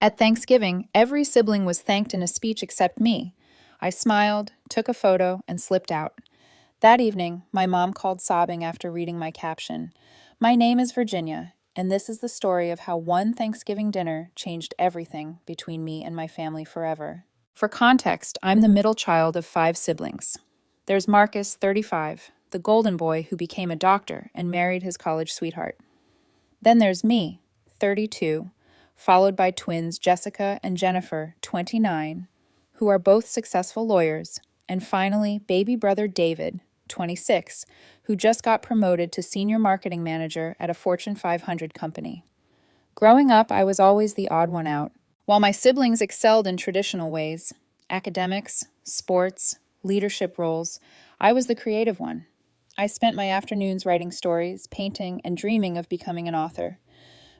At Thanksgiving, every sibling was thanked in a speech except me. I smiled, took a photo, and slipped out. That evening, my mom called sobbing after reading my caption. My name is Virginia, and this is the story of how one Thanksgiving dinner changed everything between me and my family forever. For context, I'm the middle child of 5 siblings. There's Marcus, 35, the golden boy who became a doctor and married his college sweetheart. Then there's me, 32, followed by twins Jessica and Jennifer, 29, who are both successful lawyers, and finally baby brother David, 26, who just got promoted to senior marketing manager at a Fortune 500 company. Growing up, I was always the odd one out. While my siblings excelled in traditional ways, academics, sports, leadership roles, I was the creative one. I spent my afternoons writing stories, painting, and dreaming of becoming an author.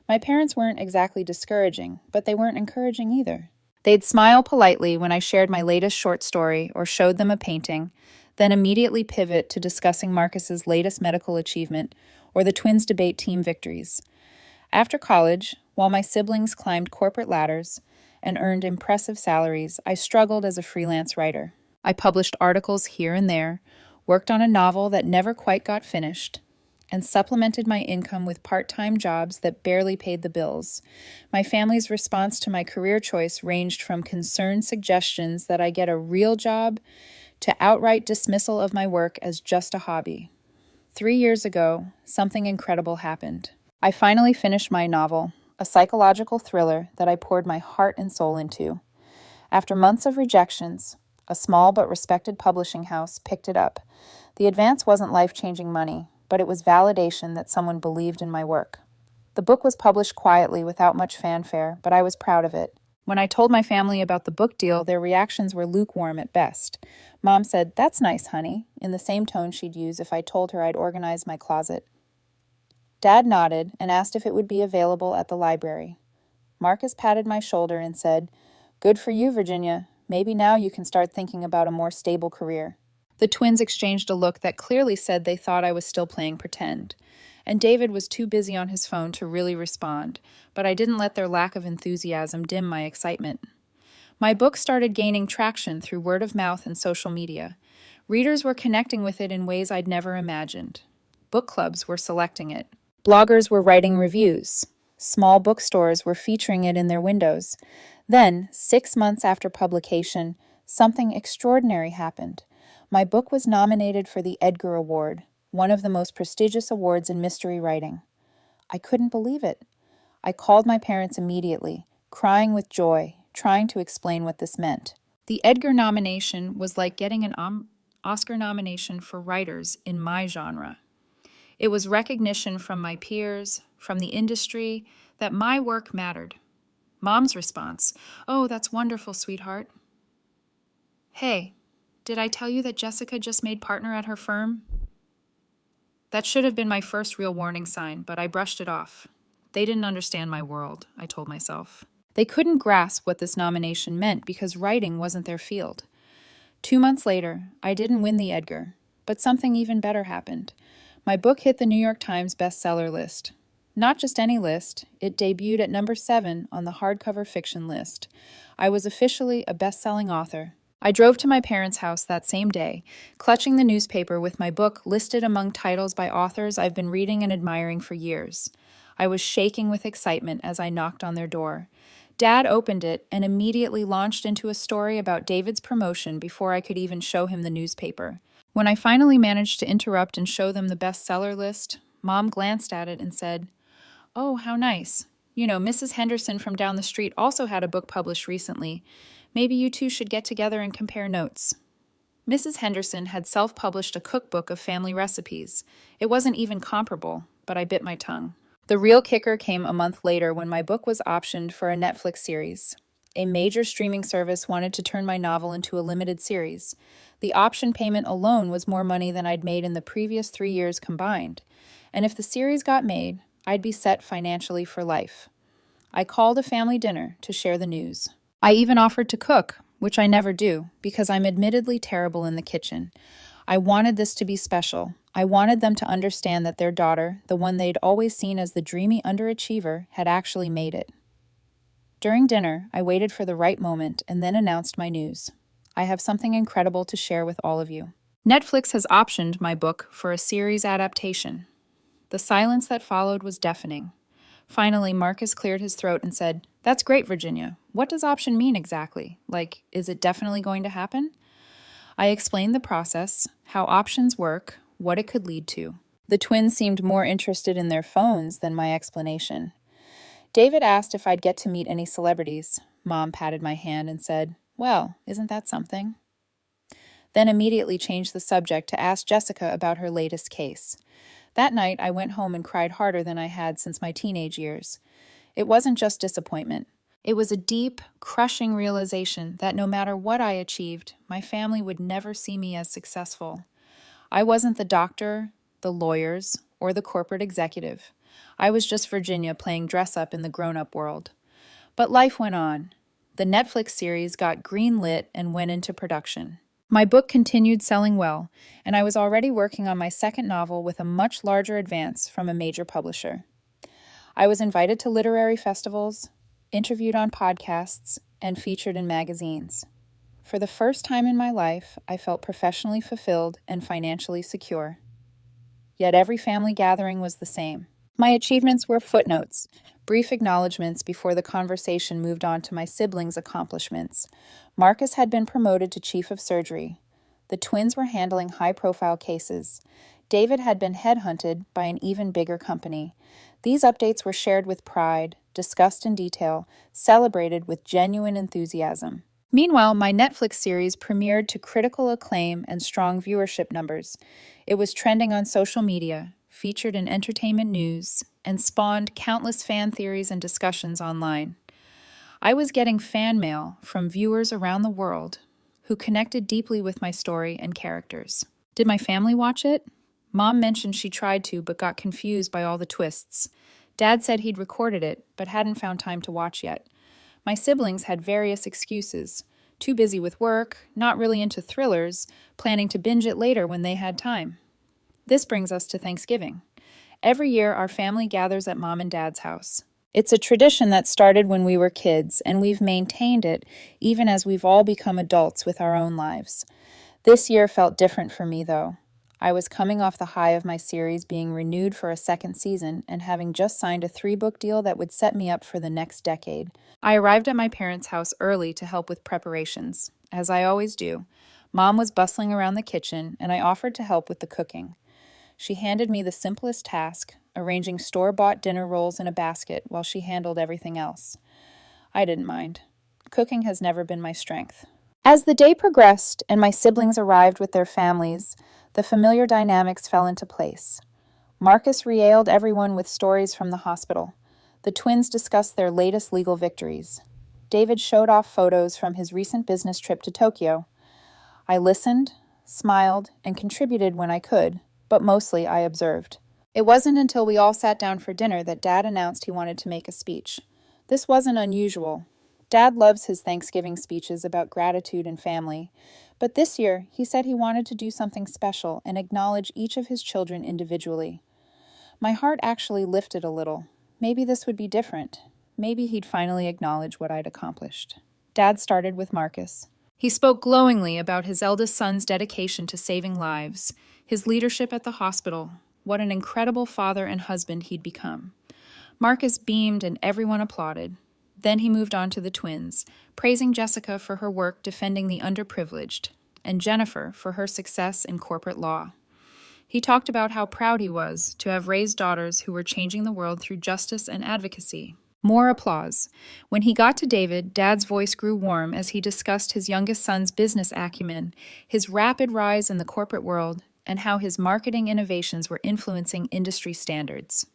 My parents weren't exactly discouraging, but they weren't encouraging either. They'd smile politely when I shared my latest short story or showed them a painting, then immediately pivot to discussing Marcus's latest medical achievement or the twins' debate team victories. After college, while my siblings climbed corporate ladders and earned impressive salaries, I struggled as a freelance writer. I published articles here and there, worked on a novel that never quite got finished, and supplemented my income with part-time jobs that barely paid the bills. My family's response to my career choice ranged from concerned suggestions that I get a real job to outright dismissal of my work as just a hobby. 3 years ago, something incredible happened. I finally finished my novel, a psychological thriller that I poured my heart and soul into. After months of rejections, a small but respected publishing house picked it up. The advance wasn't life-changing money, but it was validation that someone believed in my work. The book was published quietly without much fanfare, but I was proud of it. When I told my family about the book deal, their reactions were lukewarm at best. Mom said, "That's nice, honey," in the same tone she'd use if I told her I'd organize my closet. Dad nodded and asked if it would be available at the library. Marcus patted my shoulder and said, "Good for you, Virginia. Maybe now you can start thinking about a more stable career." The twins exchanged a look that clearly said they thought I was still playing pretend. And David was too busy on his phone to really respond, but I didn't let their lack of enthusiasm dim my excitement. My book started gaining traction through word of mouth and social media. Readers were connecting with it in ways I'd never imagined. Book clubs were selecting it. Bloggers were writing reviews. Small bookstores were featuring it in their windows. Then, 6 months after publication, something extraordinary happened. My book was nominated for the Edgar Award, one of the most prestigious awards in mystery writing. I couldn't believe it. I called my parents immediately, crying with joy, trying to explain what this meant. The Edgar nomination was like getting an Oscar nomination for writers in my genre. It was recognition from my peers, from the industry, that my work mattered. Mom's response, "Oh, that's wonderful, sweetheart." "Hey, did I tell you that Jessica just made partner at her firm?" That should have been my first real warning sign, but I brushed it off. They didn't understand my world, I told myself. They couldn't grasp what this nomination meant because writing wasn't their field. 2 months later, I didn't win the Edgar, but something even better happened. My book hit the New York Times bestseller list. Not just any list, it debuted at number 7 on the hardcover fiction list. I was officially a best-selling author. I drove to my parents' house that same day, clutching the newspaper with my book listed among titles by authors I've been reading and admiring for years. I was shaking with excitement as I knocked on their door. Dad opened it and immediately launched into a story about David's promotion before I could even show him the newspaper. When I finally managed to interrupt and show them the bestseller list, Mom glanced at it and said, "Oh, how nice. You know, Mrs. Henderson from down the street also had a book published recently. Maybe you two should get together and compare notes." Mrs. Henderson had self-published a cookbook of family recipes. It wasn't even comparable, but I bit my tongue. The real kicker came a month later when my book was optioned for a Netflix series. A major streaming service wanted to turn my novel into a limited series. The option payment alone was more money than I'd made in the previous 3 years combined. And if the series got made, I'd be set financially for life. I called a family dinner to share the news. I even offered to cook, which I never do, because I'm admittedly terrible in the kitchen. I wanted this to be special. I wanted them to understand that their daughter, the one they'd always seen as the dreamy underachiever, had actually made it. During dinner, I waited for the right moment and then announced my news. I have something incredible to share with all of you. Netflix has optioned my book for a series adaptation. The silence that followed was deafening. Finally, Marcus cleared his throat and said, "That's great, Virginia. What does option mean exactly? Like, is it definitely going to happen?" I explained the process, how options work, what it could lead to. The twins seemed more interested in their phones than my explanation. David asked if I'd get to meet any celebrities. Mom patted my hand and said, "Well, isn't that something?" Then immediately changed the subject to ask Jessica about her latest case. That night, I went home and cried harder than I had since my teenage years. It wasn't just disappointment. It was a deep, crushing realization that no matter what I achieved, my family would never see me as successful. I wasn't the doctor, the lawyers, or the corporate executive. I was just Virginia playing dress-up in the grown-up world. But life went on. The Netflix series got green-lit and went into production. My book continued selling well, and I was already working on my second novel with a much larger advance from a major publisher. I was invited to literary festivals, interviewed on podcasts, and featured in magazines. For the first time in my life, I felt professionally fulfilled and financially secure. Yet every family gathering was the same. My achievements were footnotes, brief acknowledgments before the conversation moved on to my siblings' accomplishments. Marcus had been promoted to chief of surgery. The twins were handling high-profile cases. David had been headhunted by an even bigger company. These updates were shared with pride, discussed in detail, celebrated with genuine enthusiasm. Meanwhile, my Netflix series premiered to critical acclaim and strong viewership numbers. It was trending on social media, featured in entertainment news, and spawned countless fan theories and discussions online. I was getting fan mail from viewers around the world who connected deeply with my story and characters. Did my family watch it? Mom mentioned she tried to, but got confused by all the twists. Dad said he'd recorded it, but hadn't found time to watch yet. My siblings had various excuses. Too busy with work, not really into thrillers, planning to binge it later when they had time. This brings us to Thanksgiving. Every year, our family gathers at Mom and Dad's house. It's a tradition that started when we were kids, and we've maintained it even as we've all become adults with our own lives. This year felt different for me, though. I was coming off the high of my series being renewed for a second season and having just signed a 3-book deal that would set me up for the next decade. I arrived at my parents' house early to help with preparations, as I always do. Mom was bustling around the kitchen, and I offered to help with the cooking. She handed me the simplest task, arranging store-bought dinner rolls in a basket while she handled everything else. I didn't mind. Cooking has never been my strength. As the day progressed and my siblings arrived with their families, the familiar dynamics fell into place. Marcus regaled everyone with stories from the hospital. The twins discussed their latest legal victories. David showed off photos from his recent business trip to Tokyo. I listened, smiled, and contributed when I could, but mostly I observed. It wasn't until we all sat down for dinner that Dad announced he wanted to make a speech. This wasn't unusual. Dad loves his Thanksgiving speeches about gratitude and family, but this year he said he wanted to do something special and acknowledge each of his children individually. My heart actually lifted a little. Maybe this would be different. Maybe he'd finally acknowledge what I'd accomplished. Dad started with Marcus. He spoke glowingly about his eldest son's dedication to saving lives, his leadership at the hospital, what an incredible father and husband he'd become. Marcus beamed and everyone applauded. Then he moved on to the twins, praising Jessica for her work defending the underprivileged, and Jennifer for her success in corporate law. He talked about how proud he was to have raised daughters who were changing the world through justice and advocacy. More applause. When he got to David, Dad's voice grew warm as he discussed his youngest son's business acumen, his rapid rise in the corporate world, and how his marketing innovations were influencing industry standards.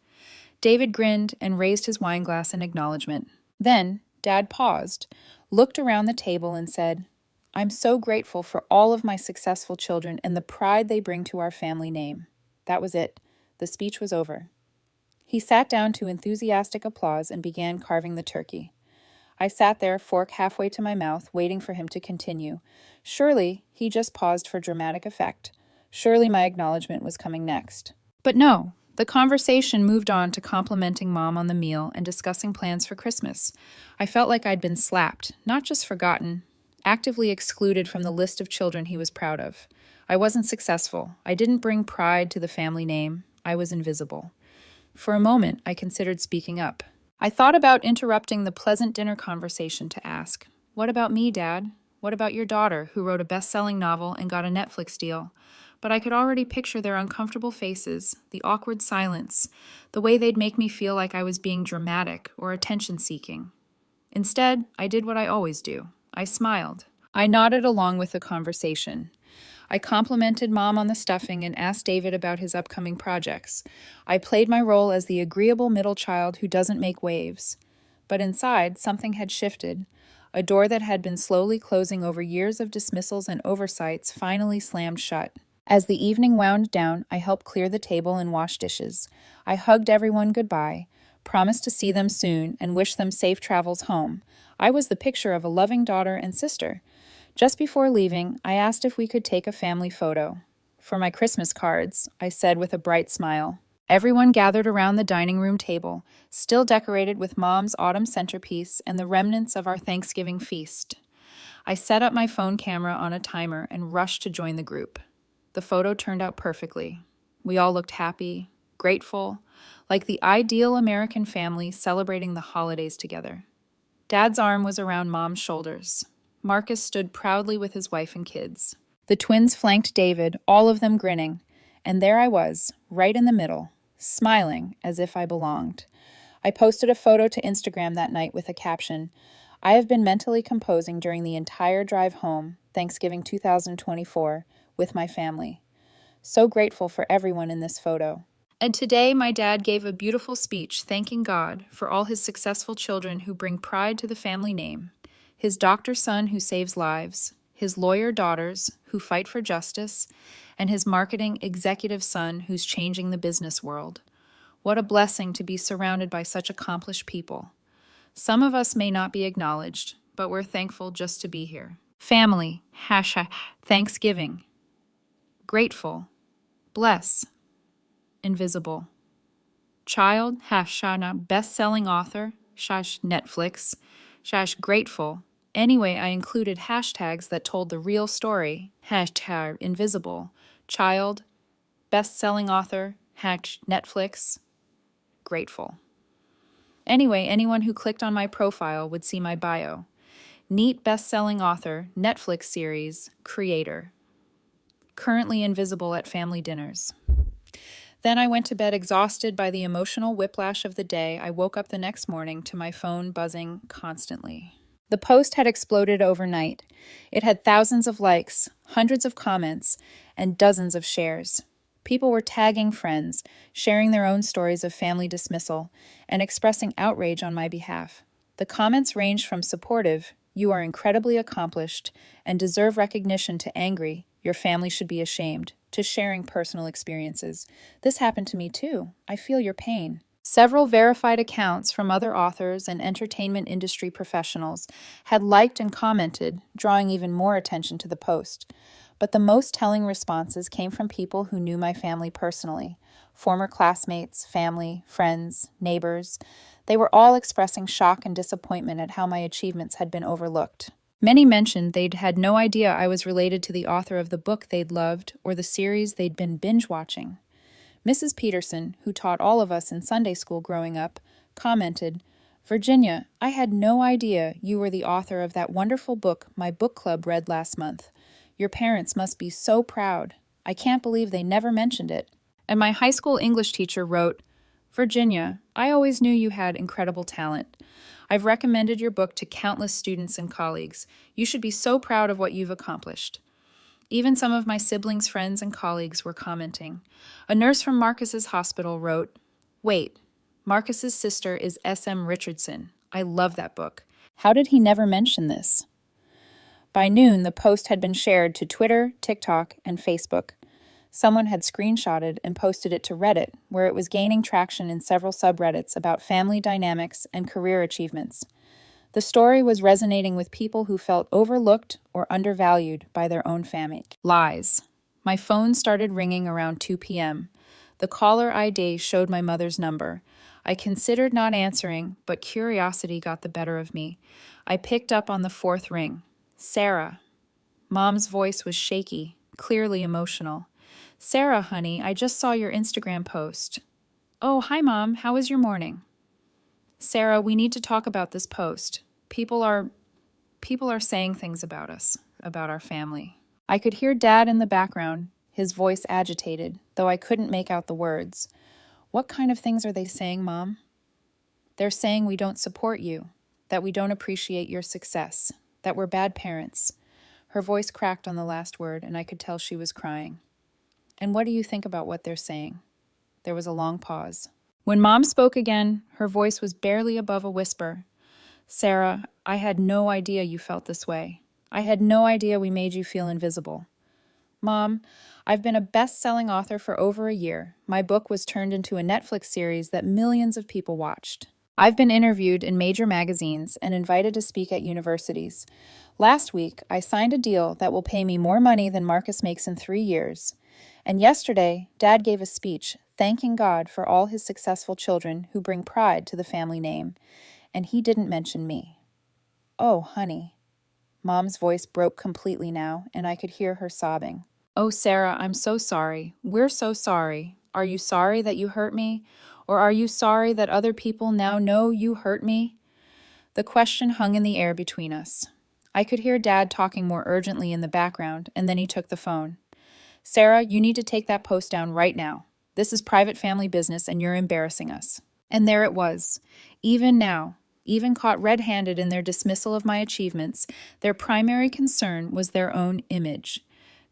David grinned and raised his wine glass in acknowledgement. Then, Dad paused, looked around the table and said, "I'm so grateful for all of my successful children and the pride they bring to our family name." That was it. The speech was over. He sat down to enthusiastic applause and began carving the turkey. I sat there, fork halfway to my mouth, waiting for him to continue. Surely, he just paused for dramatic effect. Surely my acknowledgement was coming next. But no, The conversation moved on to complimenting Mom on the meal and discussing plans for Christmas. I felt like I'd been slapped, not just forgotten, actively excluded from the list of children he was proud of. I wasn't successful. I didn't bring pride to the family name. I was invisible. For a moment, I considered speaking up. I thought about interrupting the pleasant dinner conversation to ask, "What about me, Dad? What about your daughter, who wrote a best-selling novel and got a Netflix deal?" But I could already picture their uncomfortable faces, the awkward silence, the way they'd make me feel like I was being dramatic or attention-seeking. Instead, I did what I always do. I smiled. I nodded along with the conversation. I complimented Mom on the stuffing and asked David about his upcoming projects. I played my role as the agreeable middle child who doesn't make waves. But inside, something had shifted. A door that had been slowly closing over years of dismissals and oversights finally slammed shut. As the evening wound down, I helped clear the table and wash dishes. I hugged everyone goodbye, promised to see them soon, and wished them safe travels home. I was the picture of a loving daughter and sister. Just before leaving, I asked if we could take a family photo. "For my Christmas cards," I said with a bright smile. Everyone gathered around the dining room table, still decorated with Mom's autumn centerpiece and the remnants of our Thanksgiving feast. I set up my phone camera on a timer and rushed to join the group. The photo turned out perfectly. We all looked happy, grateful, like the ideal American family celebrating the holidays together. Dad's arm was around Mom's shoulders. Marcus stood proudly with his wife and kids. The twins flanked David, all of them grinning, and there I was, right in the middle, smiling as if I belonged. I posted a photo to Instagram that night with a caption, "I have been mentally composing during the entire drive home, Thanksgiving 2024, with my family. So grateful for everyone in this photo." And today, my dad gave a beautiful speech thanking God for all his successful children who bring pride to the family name, his doctor son who saves lives, his lawyer daughters who fight for justice, and his marketing executive son who's changing the business world. What a blessing to be surrounded by such accomplished people. Some of us may not be acknowledged, but we're thankful just to be here. Family, Thanksgiving. Grateful, bless, invisible. Child, best-selling author, Netflix, grateful. Anyway, I included hashtags that told the real story, invisible. Child, best-selling author, Netflix, grateful. Anyway, anyone who clicked on my profile would see my bio. Neat best-selling author, Netflix series, creator. Currently invisible at family dinners. Then I went to bed exhausted by the emotional whiplash of the day. I woke up the next morning to my phone buzzing constantly. The post had exploded overnight. It had thousands of likes, hundreds of comments, and dozens of shares. People were tagging friends, sharing their own stories of family dismissal, and expressing outrage on my behalf. The comments ranged from supportive, "You are incredibly accomplished and deserve recognition," to angry, "Your family should be ashamed," to sharing personal experiences. "This happened to me too. I feel your pain." Several verified accounts from other authors and entertainment industry professionals had liked and commented, drawing even more attention to the post. But the most telling responses came from people who knew my family personally, former classmates, family, friends, neighbors. They were all expressing shock and disappointment at how my achievements had been overlooked. Many mentioned they'd had no idea I was related to the author of the book they'd loved or the series they'd been binge-watching. Mrs. Peterson, who taught all of us in Sunday school growing up, commented, "Virginia, I had no idea you were the author of that wonderful book my book club read last month. Your parents must be so proud. I can't believe they never mentioned it." And my high school English teacher wrote, "Virginia, I always knew you had incredible talent. I've recommended your book to countless students and colleagues. You should be so proud of what you've accomplished." Even some of my siblings' friends and colleagues were commenting. A nurse from Marcus's hospital wrote, "Wait, Marcus's sister is S.M. Richardson. I love that book. How did he never mention this?" By noon, the post had been shared to Twitter, TikTok, and Facebook. Someone had screenshotted and posted it to Reddit, where it was gaining traction in several subreddits about family dynamics and career achievements. The story was resonating with people who felt overlooked or undervalued by their own family. Lies. My phone started ringing around 2 p.m. The caller ID showed my mother's number. I considered not answering, but curiosity got the better of me. I picked up on the fourth ring. Sarah. Mom's voice was shaky, clearly emotional. Sarah, honey, I just saw your Instagram post. Oh, hi, Mom. How was your morning? Sarah, we need to talk about this post. People are saying things about us, about our family. I could hear Dad in the background, his voice agitated, though I couldn't make out the words. What kind of things are they saying, Mom? They're saying we don't support you, that we don't appreciate your success, that we're bad parents. Her voice cracked on the last word, and I could tell she was crying. And what do you think about what they're saying? There was a long pause. When Mom spoke again, her voice was barely above a whisper. Sarah, I had no idea you felt this way. I had no idea we made you feel invisible. Mom, I've been a best-selling author for over a year. My book was turned into a Netflix series that millions of people watched. I've been interviewed in major magazines and invited to speak at universities. Last week, I signed a deal that will pay me more money than Marcus makes in 3 years. And yesterday, Dad gave a speech thanking God for all his successful children who bring pride to the family name. And he didn't mention me. Oh, honey. Mom's voice broke completely now, and I could hear her sobbing. Oh, Sarah, I'm so sorry. We're so sorry. Are you sorry that you hurt me? Or are you sorry that other people now know you hurt me? The question hung in the air between us. I could hear Dad talking more urgently in the background, and then he took the phone. Sarah, you need to take that post down right now. This is private family business, and you're embarrassing us. And there it was. Even now, even caught red-handed in their dismissal of my achievements, their primary concern was their own image.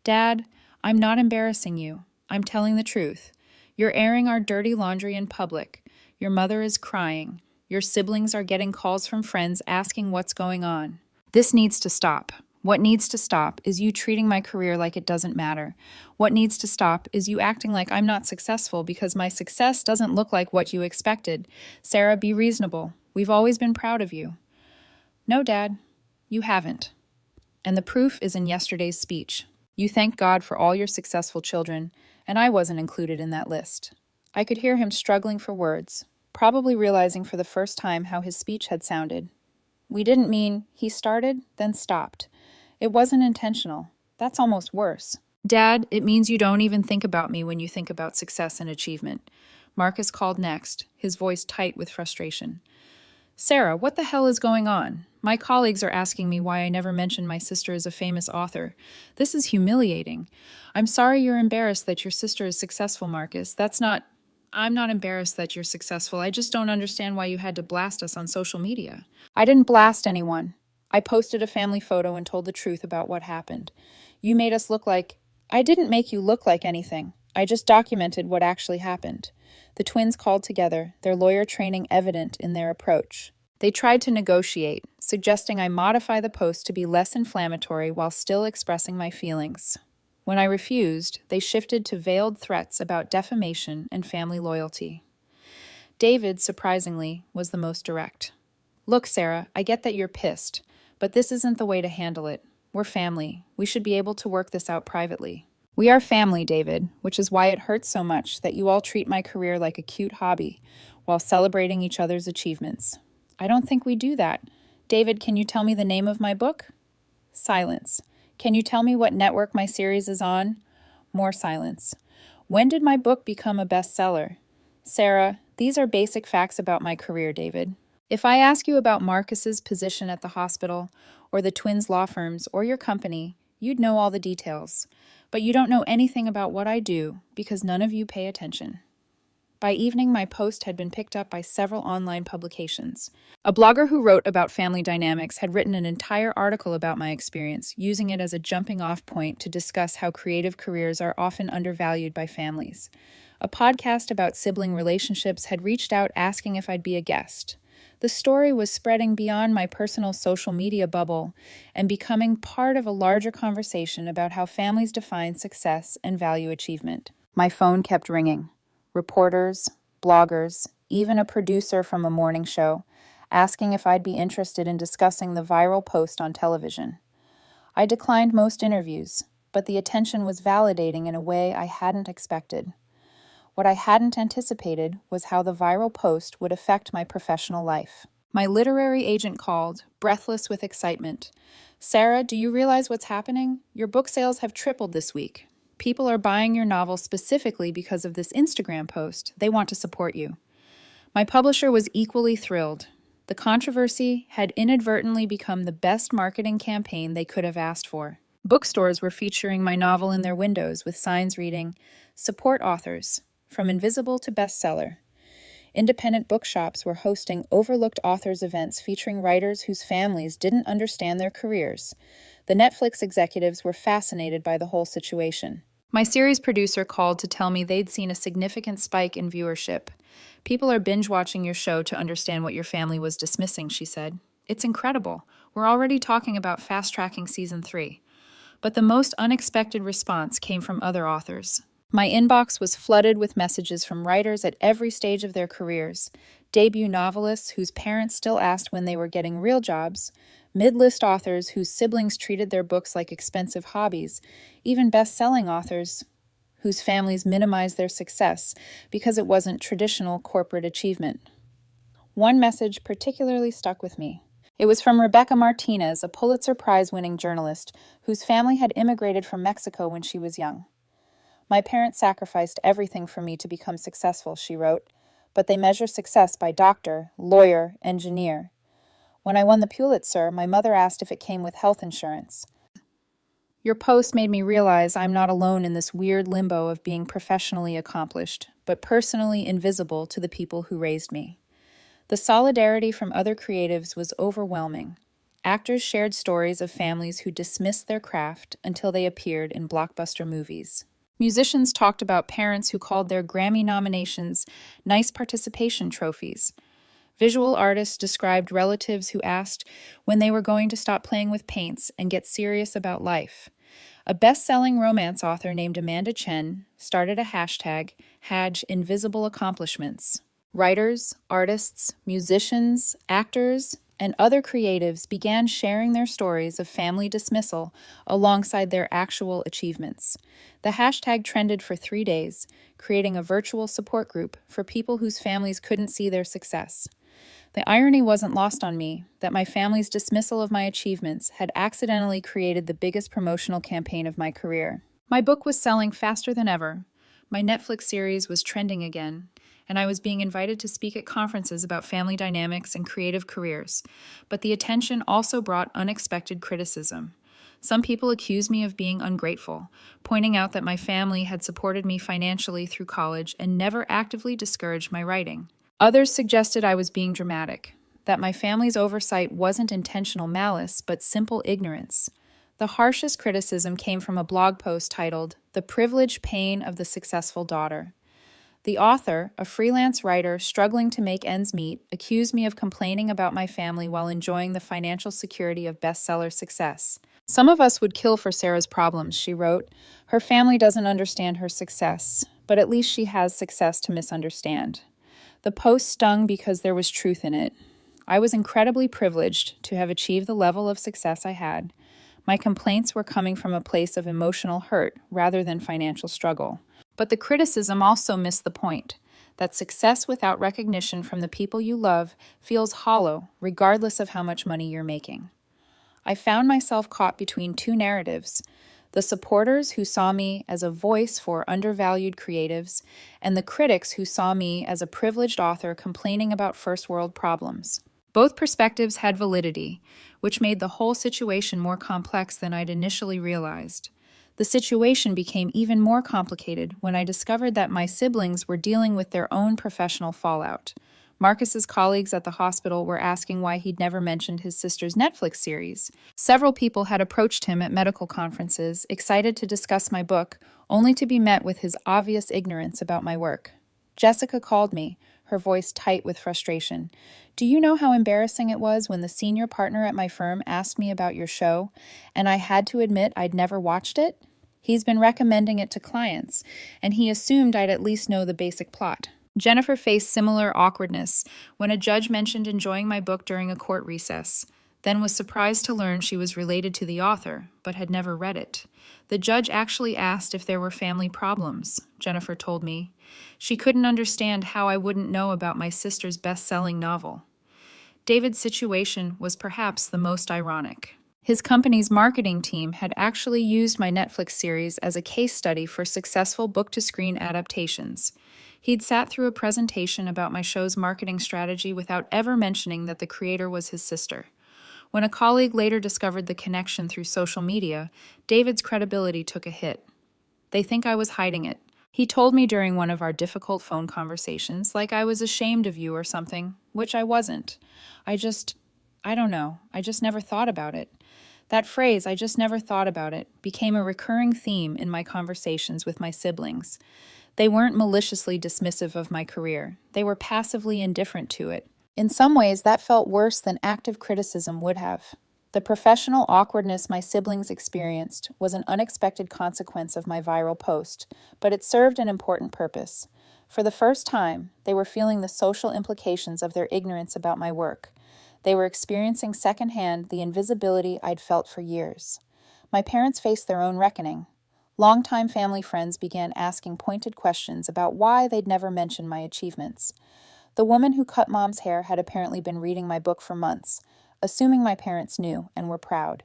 Dad, I'm not embarrassing you. I'm telling the truth. You're airing our dirty laundry in public. Your mother is crying. Your siblings are getting calls from friends asking what's going on. This needs to stop. What needs to stop is you treating my career like it doesn't matter. What needs to stop is you acting like I'm not successful because my success doesn't look like what you expected. Sarah, be reasonable. We've always been proud of you. No, Dad, you haven't. And the proof is in yesterday's speech. You thank God for all your successful children, and I wasn't included in that list. I could hear him struggling for words, probably realizing for the first time how his speech had sounded. We didn't mean he started, then stopped. It wasn't intentional. That's almost worse. Dad, it means you don't even think about me when you think about success and achievement. Marcus called next, his voice tight with frustration. Sarah, what the hell is going on? My colleagues are asking me why I never mentioned my sister is a famous author. This is humiliating. I'm sorry you're embarrassed that your sister is successful, Marcus. I'm not embarrassed that you're successful. I just don't understand why you had to blast us on social media. I didn't blast anyone. I posted a family photo and told the truth about what happened. You made us look like... I didn't make you look like anything. I just documented what actually happened. The twins called together, their lawyer training evident in their approach. They tried to negotiate, suggesting I modify the post to be less inflammatory while still expressing my feelings. When I refused, they shifted to veiled threats about defamation and family loyalty. David, surprisingly, was the most direct. Look, Sarah, I get that you're pissed, but this isn't the way to handle it. We're family. We should be able to work this out privately. We are family, David, which is why it hurts so much that you all treat my career like a cute hobby while celebrating each other's achievements. I don't think we do that. David, can you tell me the name of my book? Silence. Can you tell me what network my series is on? More silence. When did my book become a bestseller? Sarah, these are basic facts about my career, David. If I ask you about Marcus's position at the hospital, or the twins' law firms, or your company, you'd know all the details. But you don't know anything about what I do because none of you pay attention. By evening, my post had been picked up by several online publications. A blogger who wrote about family dynamics had written an entire article about my experience, using it as a jumping-off point to discuss how creative careers are often undervalued by families. A podcast about sibling relationships had reached out asking if I'd be a guest. The story was spreading beyond my personal social media bubble and becoming part of a larger conversation about how families define success and value achievement. My phone kept ringing. Reporters, bloggers, even a producer from a morning show, asking if I'd be interested in discussing the viral post on television. I declined most interviews, but the attention was validating in a way I hadn't expected. What I hadn't anticipated was how the viral post would affect my professional life. My literary agent called, breathless with excitement. "Sarah, do you realize what's happening? Your book sales have tripled this week. People are buying your novel specifically because of this Instagram post. They want to support you." My publisher was equally thrilled. The controversy had inadvertently become the best marketing campaign they could have asked for. Bookstores were featuring my novel in their windows with signs reading, "Support authors, from invisible to bestseller." Independent bookshops were hosting overlooked authors events featuring writers whose families didn't understand their careers. The Netflix executives were fascinated by the whole situation. My series producer called to tell me they'd seen a significant spike in viewership. "People are binge-watching your show to understand what your family was dismissing," she said. "It's incredible. We're already talking about fast-tracking season 3. But the most unexpected response came from other authors. My inbox was flooded with messages from writers at every stage of their careers, debut novelists whose parents still asked when they were getting real jobs, mid-list authors whose siblings treated their books like expensive hobbies, even best-selling authors whose families minimized their success because it wasn't traditional corporate achievement. One message particularly stuck with me. It was from Rebecca Martinez, a Pulitzer Prize-winning journalist whose family had immigrated from Mexico when she was young. "My parents sacrificed everything for me to become successful," she wrote, "but they measure success by doctor, lawyer, engineer. When I won the Pulitzer, my mother asked if it came with health insurance. Your post made me realize I'm not alone in this weird limbo of being professionally accomplished, but personally invisible to the people who raised me." The solidarity from other creatives was overwhelming. Actors shared stories of families who dismissed their craft until they appeared in blockbuster movies. Musicians talked about parents who called their Grammy nominations nice participation trophies. Visual artists described relatives who asked when they were going to stop playing with paints and get serious about life. A best-selling romance author named Amanda Chen started a hashtag, #InvisibleAccomplishments. Writers, artists, musicians, actors, and other creatives began sharing their stories of family dismissal alongside their actual achievements. The hashtag trended for 3 days, creating a virtual support group for people whose families couldn't see their success. The irony wasn't lost on me that my family's dismissal of my achievements had accidentally created the biggest promotional campaign of my career. My book was selling faster than ever. My Netflix series was trending again, and I was being invited to speak at conferences about family dynamics and creative careers. But the attention also brought unexpected criticism. Some people accused me of being ungrateful, pointing out that my family had supported me financially through college and never actively discouraged my writing. Others suggested I was being dramatic, that my family's oversight wasn't intentional malice, but simple ignorance. The harshest criticism came from a blog post titled, "The Privileged Pain of the Successful Daughter." The author, a freelance writer struggling to make ends meet, accused me of complaining about my family while enjoying the financial security of bestseller success. "Some of us would kill for Sarah's problems," she wrote. "Her family doesn't understand her success, but at least she has success to misunderstand." The post stung because there was truth in it. I was incredibly privileged to have achieved the level of success I had. My complaints were coming from a place of emotional hurt rather than financial struggle. But the criticism also missed the point, that success without recognition from the people you love feels hollow, regardless of how much money you're making. I found myself caught between two narratives: the supporters who saw me as a voice for undervalued creatives, and the critics who saw me as a privileged author complaining about first-world problems. Both perspectives had validity, which made the whole situation more complex than I'd initially realized. The situation became even more complicated when I discovered that my siblings were dealing with their own professional fallout. Marcus's colleagues at the hospital were asking why he'd never mentioned his sister's Netflix series. Several people had approached him at medical conferences, excited to discuss my book, only to be met with his obvious ignorance about my work. Jessica called me, her voice tight with frustration. "Do you know how embarrassing it was when the senior partner at my firm asked me about your show, and I had to admit I'd never watched it? He's been recommending it to clients, and he assumed I'd at least know the basic plot." Jennifer faced similar awkwardness when a judge mentioned enjoying my book during a court recess. then was surprised to learn she was related to the author, but had never read it. The judge actually asked if there were family problems, Jennifer told me. She couldn't understand how I wouldn't know about my sister's best-selling novel. David's situation was perhaps the most ironic. His company's marketing team had actually used my Netflix series as a case study for successful book-to-screen adaptations. He'd sat through a presentation about my show's marketing strategy without ever mentioning that the creator was his sister. When a colleague later discovered the connection through social media, David's credibility took a hit. They think I was hiding it. He told me during one of our difficult phone conversations, like I was ashamed of you or something, which I wasn't. I don't know, I just never thought about it. That phrase, "I just never thought about it," became a recurring theme in my conversations with my siblings. They weren't maliciously dismissive of my career. They were passively indifferent to it. In some ways, that felt worse than active criticism would have. The professional awkwardness my siblings experienced was an unexpected consequence of my viral post, but it served an important purpose. For the first time, they were feeling the social implications of their ignorance about my work. They were experiencing secondhand the invisibility I'd felt for years. My parents faced their own reckoning. Longtime family friends began asking pointed questions about why they'd never mentioned my achievements. The woman who cut Mom's hair had apparently been reading my book for months, assuming my parents knew and were proud.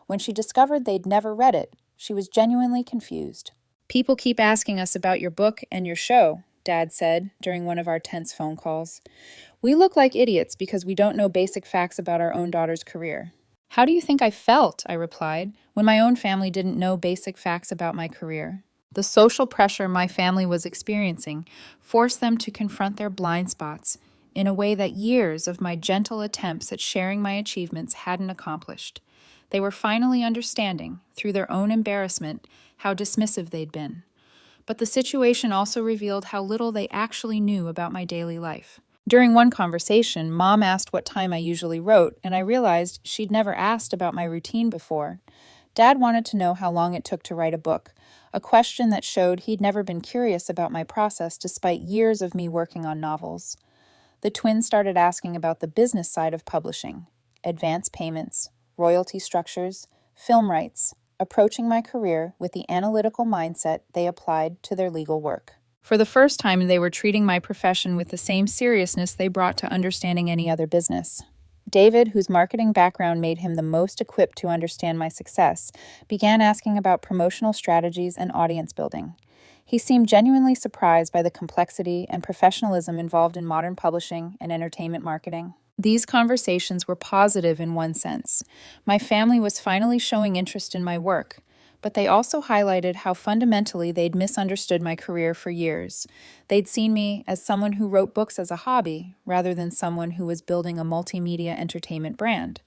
When she discovered they'd never read it, she was genuinely confused. "People keep asking us about your book and your show," Dad said during one of our tense phone calls. "We look like idiots because we don't know basic facts about our own daughter's career." "How do you think I felt," I replied, "when my own family didn't know basic facts about my career?" The social pressure my family was experiencing forced them to confront their blind spots in a way that years of my gentle attempts at sharing my achievements hadn't accomplished. They were finally understanding, through their own embarrassment, how dismissive they'd been. But the situation also revealed how little they actually knew about my daily life. During one conversation, Mom asked what time I usually wrote, and I realized she'd never asked about my routine before. Dad wanted to know how long it took to write a book, a question that showed he'd never been curious about my process despite years of me working on novels. The twins started asking about the business side of publishing: advance payments, royalty structures, film rights, approaching my career with the analytical mindset they applied to their legal work. For the first time, they were treating my profession with the same seriousness they brought to understanding any other business. David, whose marketing background made him the most equipped to understand my success, began asking about promotional strategies and audience building. He seemed genuinely surprised by the complexity and professionalism involved in modern publishing and entertainment marketing. These conversations were positive in one sense. My family was finally showing interest in my work, but they also highlighted how fundamentally they'd misunderstood my career for years. They'd seen me as someone who wrote books as a hobby, rather than someone who was building a multimedia entertainment brand.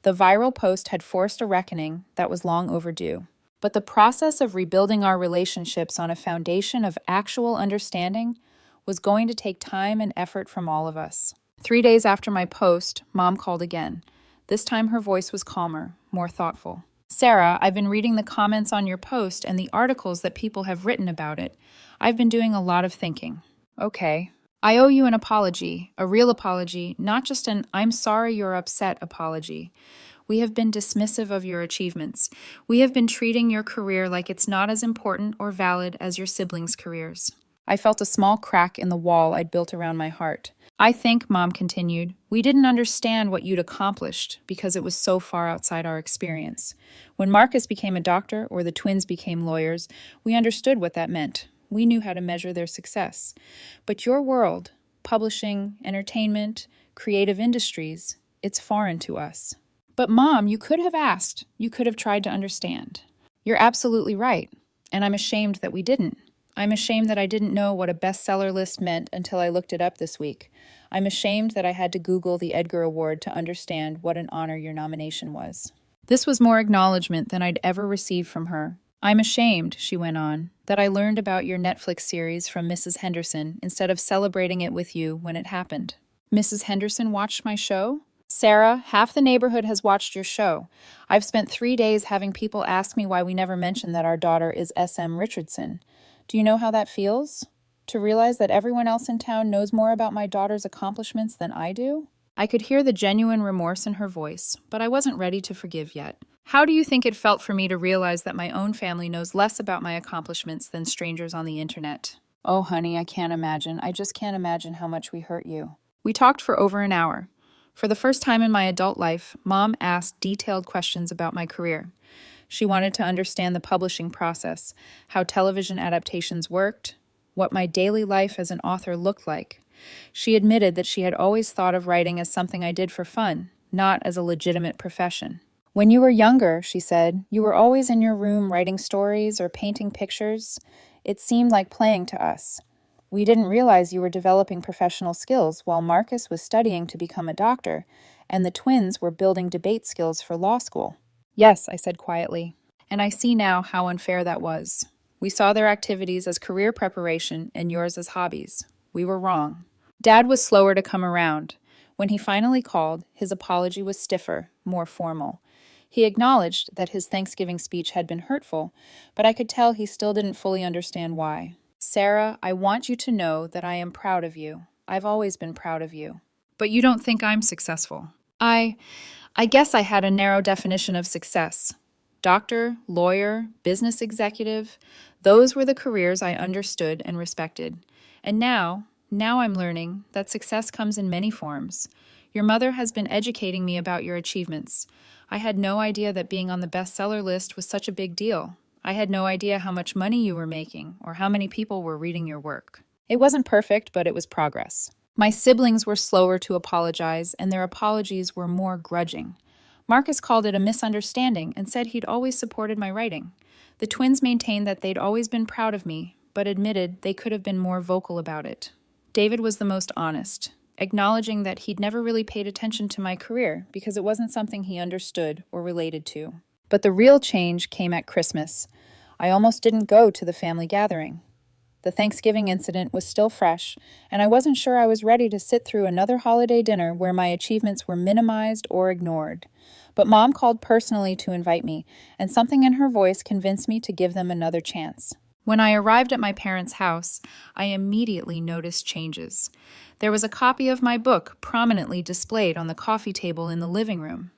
The viral post had forced a reckoning that was long overdue. But the process of rebuilding our relationships on a foundation of actual understanding was going to take time and effort from all of us. 3 days after my post, Mom called again. This time her voice was calmer, more thoughtful. "Sarah, I've been reading the comments on your post and the articles that people have written about it. I've been doing a lot of thinking." "Okay. I owe you an apology, a real apology, not just an 'I'm sorry you're upset' apology. We have been dismissive of your achievements. We have been treating your career like it's not as important or valid as your siblings' careers." I felt a small crack in the wall I'd built around my heart. "I think," Mom continued, "we didn't understand what you'd accomplished because it was so far outside our experience. When Marcus became a doctor or the twins became lawyers, we understood what that meant. We knew how to measure their success. But your world, publishing, entertainment, creative industries, it's foreign to us." "But Mom, you could have asked. You could have tried to understand." "You're absolutely right, and I'm ashamed that we didn't. I'm ashamed that I didn't know what a bestseller list meant until I looked it up this week. I'm ashamed that I had to Google the Edgar Award to understand what an honor your nomination was." This was more acknowledgement than I'd ever received from her. "I'm ashamed," she went on, "that I learned about your Netflix series from Mrs. Henderson instead of celebrating it with you when it happened." "Mrs. Henderson watched my show?" "Sarah, half the neighborhood has watched your show. I've spent 3 days having people ask me why we never mentioned that our daughter is S.M. Richardson. Do you know how that feels? To realize that everyone else in town knows more about my daughter's accomplishments than I do?" I could hear the genuine remorse in her voice, but I wasn't ready to forgive yet. How do you think it felt for me to realize that my own family knows less about my accomplishments than strangers on the internet? Oh, honey, I can't imagine. I just can't imagine how much we hurt you. We talked for over an hour. For the first time in my adult life, Mom asked detailed questions about my career. She wanted to understand the publishing process, how television adaptations worked, what my daily life as an author looked like. She admitted that she had always thought of writing as something I did for fun, not as a legitimate profession. When you were younger, she said, you were always in your room writing stories or painting pictures. It seemed like playing to us. We didn't realize you were developing professional skills while Marcus was studying to become a doctor, and the twins were building debate skills for law school. Yes, I said quietly, and I see now how unfair that was. We saw their activities as career preparation and yours as hobbies. We were wrong. Dad was slower to come around. When he finally called, his apology was stiffer, more formal. He acknowledged that his Thanksgiving speech had been hurtful, but I could tell he still didn't fully understand why. Sarah, I want you to know that I am proud of you. I've always been proud of you. But you don't think I'm successful. I guess I had a narrow definition of success. Doctor, lawyer, business executive, those were the careers I understood and respected. And now I'm learning that success comes in many forms. Your mother has been educating me about your achievements. I had no idea that being on the bestseller list was such a big deal. I had no idea how much money you were making or how many people were reading your work. It wasn't perfect, but it was progress. My siblings were slower to apologize, and their apologies were more grudging. Marcus called it a misunderstanding and said he'd always supported my writing. The twins maintained that they'd always been proud of me, but admitted they could have been more vocal about it. David was the most honest, acknowledging that he'd never really paid attention to my career because it wasn't something he understood or related to. But the real change came at Christmas. I almost didn't go to the family gathering. The Thanksgiving incident was still fresh, and I wasn't sure I was ready to sit through another holiday dinner where my achievements were minimized or ignored. But Mom called personally to invite me, and something in her voice convinced me to give them another chance. When I arrived at my parents' house, I immediately noticed changes. There was a copy of my book prominently displayed on the coffee table in the living room.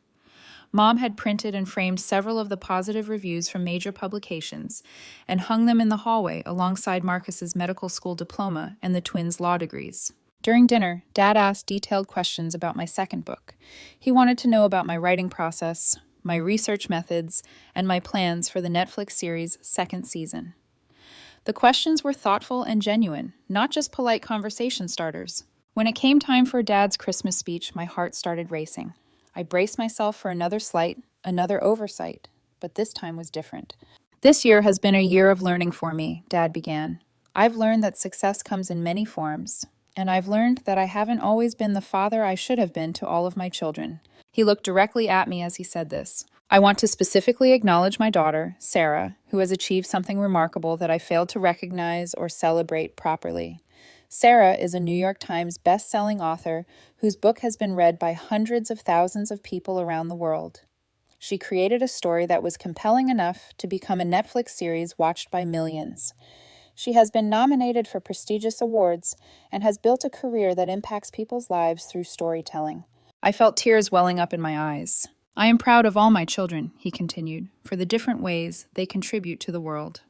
Mom had printed and framed several of the positive reviews from major publications and hung them in the hallway alongside Marcus's medical school diploma and the twins' law degrees. During dinner, Dad asked detailed questions about my second book. He wanted to know about my writing process, my research methods, and my plans for the Netflix series' second season. The questions were thoughtful and genuine, not just polite conversation starters. When it came time for Dad's Christmas speech, my heart started racing. I braced myself for another slight, another oversight, but this time was different. This year has been a year of learning for me, Dad began. I've learned that success comes in many forms, and I've learned that I haven't always been the father I should have been to all of my children. He looked directly at me as he said this. I want to specifically acknowledge my daughter, Sarah, who has achieved something remarkable that I failed to recognize or celebrate properly. Sarah is a New York Times best-selling author whose book has been read by hundreds of thousands of people around the world. She created a story that was compelling enough to become a Netflix series watched by millions. She has been nominated for prestigious awards and has built a career that impacts people's lives through storytelling. I felt tears welling up in my eyes. I am proud of all my children, he continued, for the different ways they contribute to the world.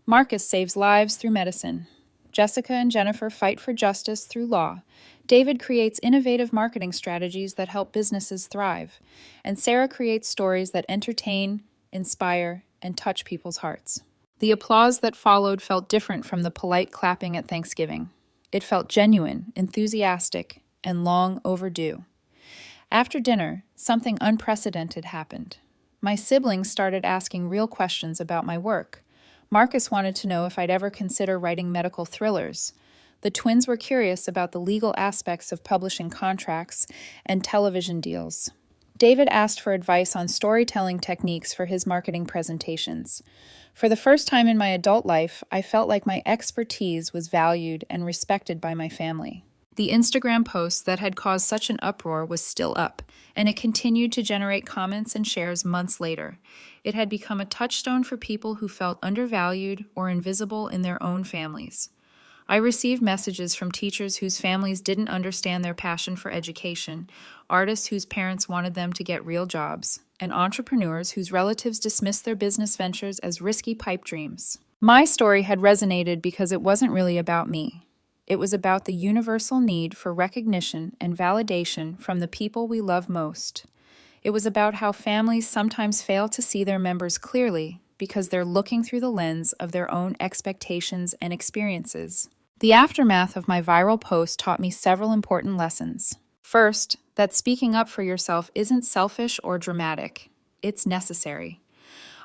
Marcus saves lives through medicine. Jessica and Jennifer fight for justice through law. David creates innovative marketing strategies that help businesses thrive. And Sarah creates stories that entertain, inspire, and touch people's hearts. The applause that followed felt different from the polite clapping at Thanksgiving. It felt genuine, enthusiastic, and long overdue. After dinner, something unprecedented happened. My siblings started asking real questions about my work. Marcus wanted to know if I'd ever consider writing medical thrillers. The twins were curious about the legal aspects of publishing contracts and television deals. David asked for advice on storytelling techniques for his marketing presentations. For the first time in my adult life, I felt like my expertise was valued and respected by my family. The Instagram post that had caused such an uproar was still up, and it continued to generate comments and shares months later. It had become a touchstone for people who felt undervalued or invisible in their own families. I received messages from teachers whose families didn't understand their passion for education, artists whose parents wanted them to get real jobs, and entrepreneurs whose relatives dismissed their business ventures as risky pipe dreams. My story had resonated because it wasn't really about me. It was about the universal need for recognition and validation from the people we love most. It was about how families sometimes fail to see their members clearly because they're looking through the lens of their own expectations and experiences. The aftermath of my viral post taught me several important lessons. First, that speaking up for yourself isn't selfish or dramatic. It's necessary.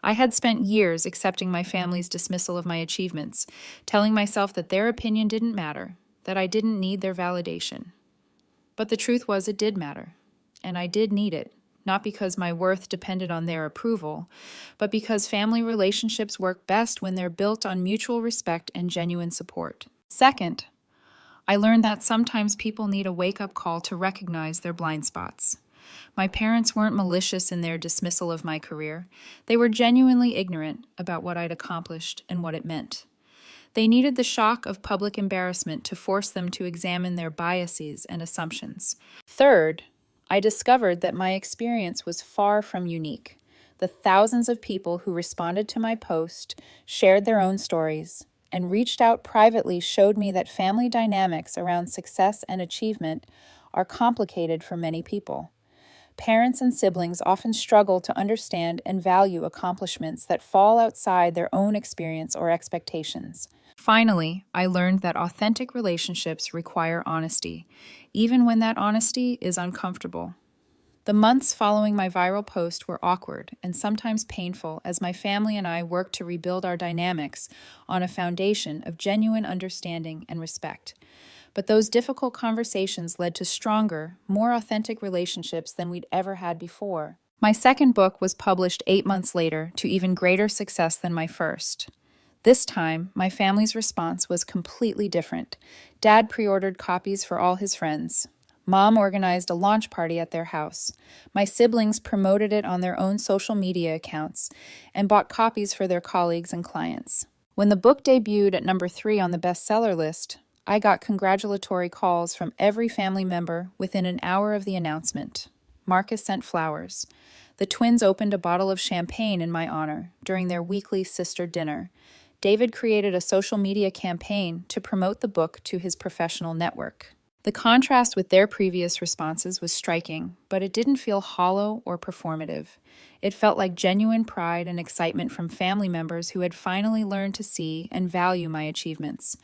I had spent years accepting my family's dismissal of my achievements, telling myself that their opinion didn't matter, that I didn't need their validation. But the truth was it did matter, and I did need it, not because my worth depended on their approval, but because family relationships work best when they're built on mutual respect and genuine support. Second, I learned that sometimes people need a wake-up call to recognize their blind spots. My parents weren't malicious in their dismissal of my career. They were genuinely ignorant about what I'd accomplished and what it meant. They needed the shock of public embarrassment to force them to examine their biases and assumptions. Third, I discovered that my experience was far from unique. The thousands of people who responded to my post, shared their own stories, and reached out privately showed me that family dynamics around success and achievement are complicated for many people. Parents and siblings often struggle to understand and value accomplishments that fall outside their own experience or expectations. Finally, I learned that authentic relationships require honesty, even when that honesty is uncomfortable. The months following my viral post were awkward and sometimes painful as my family and I worked to rebuild our dynamics on a foundation of genuine understanding and respect. But those difficult conversations led to stronger, more authentic relationships than we'd ever had before. My second book was published 8 months later to even greater success than my first. This time, my family's response was completely different. Dad pre-ordered copies for all his friends. Mom organized a launch party at their house. My siblings promoted it on their own social media accounts and bought copies for their colleagues and clients. When the book debuted at number 3 on the bestseller list, I got congratulatory calls from every family member within an hour of the announcement. Marcus sent flowers. The twins opened a bottle of champagne in my honor during their weekly sister dinner. David created a social media campaign to promote the book to his professional network. The contrast with their previous responses was striking, but it didn't feel hollow or performative. It felt like genuine pride and excitement from family members who had finally learned to see and value my achievements.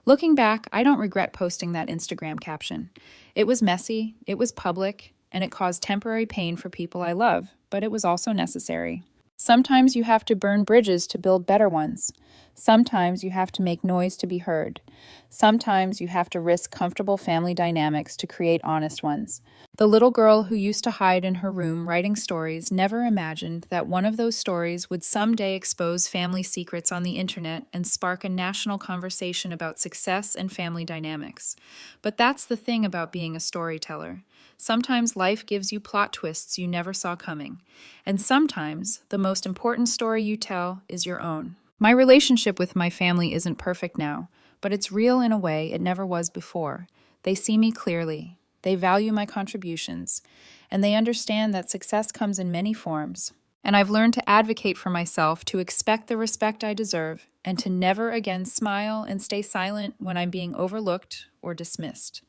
Looking back, I don't regret posting that Instagram caption. It was messy, it was public, and it caused temporary pain for people I love, but it was also necessary. Sometimes you have to burn bridges to build better ones. Sometimes you have to make noise to be heard. Sometimes you have to risk comfortable family dynamics to create honest ones. The little girl who used to hide in her room writing stories never imagined that one of those stories would someday expose family secrets on the internet and spark a national conversation about success and family dynamics. But that's the thing about being a storyteller. Sometimes life gives you plot twists you never saw coming. And sometimes the most important story you tell is your own. My relationship with my family isn't perfect now, but it's real in a way it never was before. They see me clearly, they value my contributions, and they understand that success comes in many forms. And I've learned to advocate for myself, to expect the respect I deserve, and to never again smile and stay silent when I'm being overlooked or dismissed.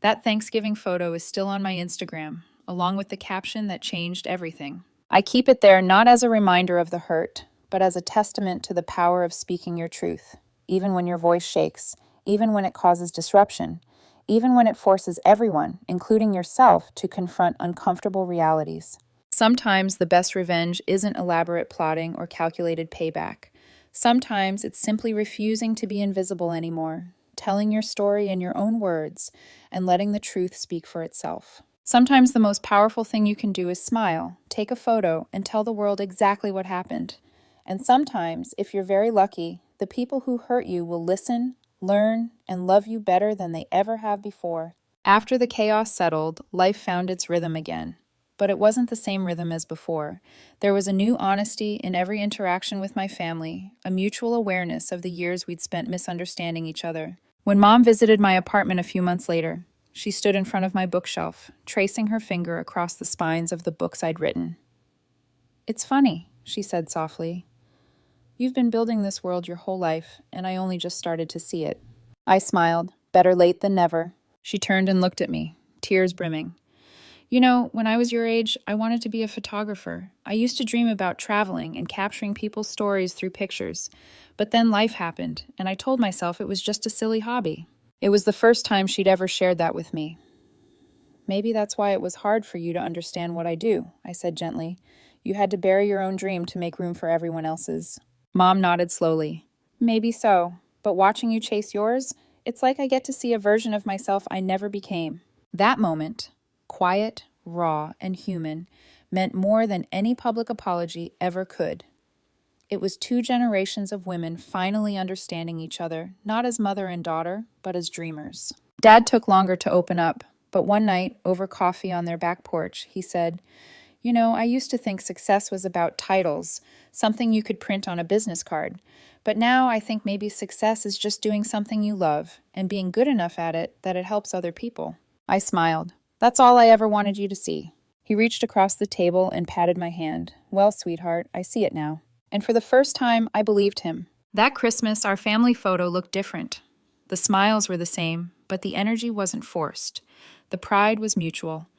That Thanksgiving photo is still on my Instagram, along with the caption that changed everything. I keep it there not as a reminder of the hurt, but as a testament to the power of speaking your truth, even when your voice shakes, even when it causes disruption, even when it forces everyone, including yourself, to confront uncomfortable realities. Sometimes the best revenge isn't elaborate plotting or calculated payback. Sometimes it's simply refusing to be invisible anymore, telling your story in your own words, and letting the truth speak for itself. Sometimes the most powerful thing you can do is smile, take a photo, and tell the world exactly what happened. And sometimes, if you're very lucky, the people who hurt you will listen, learn, and love you better than they ever have before. After the chaos settled, life found its rhythm again. But it wasn't the same rhythm as before. There was a new honesty in every interaction with my family, a mutual awareness of the years we'd spent misunderstanding each other. When Mom visited my apartment a few months later, she stood in front of my bookshelf, tracing her finger across the spines of the books I'd written. "It's funny," she said softly. "You've been building this world your whole life, and I only just started to see it." I smiled. Better late than never. She turned and looked at me, tears brimming. "You know, when I was your age, I wanted to be a photographer. I used to dream about traveling and capturing people's stories through pictures. But then life happened, and I told myself it was just a silly hobby." It was the first time she'd ever shared that with me. "Maybe that's why it was hard for you to understand what I do," I said gently. "You had to bury your own dream to make room for everyone else's." Mom nodded slowly. "Maybe so, but watching you chase yours, it's like I get to see a version of myself I never became." That moment, quiet, raw, and human, meant more than any public apology ever could. It was 2 generations of women finally understanding each other, not as mother and daughter, but as dreamers. Dad took longer to open up, but one night, over coffee on their back porch, he said, "You know, I used to think success was about titles, something you could print on a business card. But now I think maybe success is just doing something you love and being good enough at it that it helps other people." I smiled. "That's all I ever wanted you to see." He reached across the table and patted my hand. "Well, sweetheart, I see it now." And for the first time, I believed him. That Christmas, our family photo looked different. The smiles were the same, but the energy wasn't forced. The pride was mutual.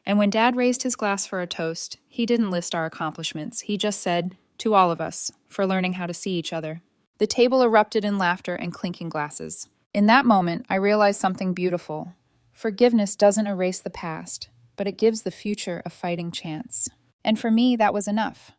And when Dad raised his glass for a toast, he didn't list our accomplishments. He just said, "To all of us, for learning how to see each other." The table erupted in laughter and clinking glasses. In that moment, I realized something beautiful. Forgiveness doesn't erase the past, but it gives the future a fighting chance. And for me, that was enough.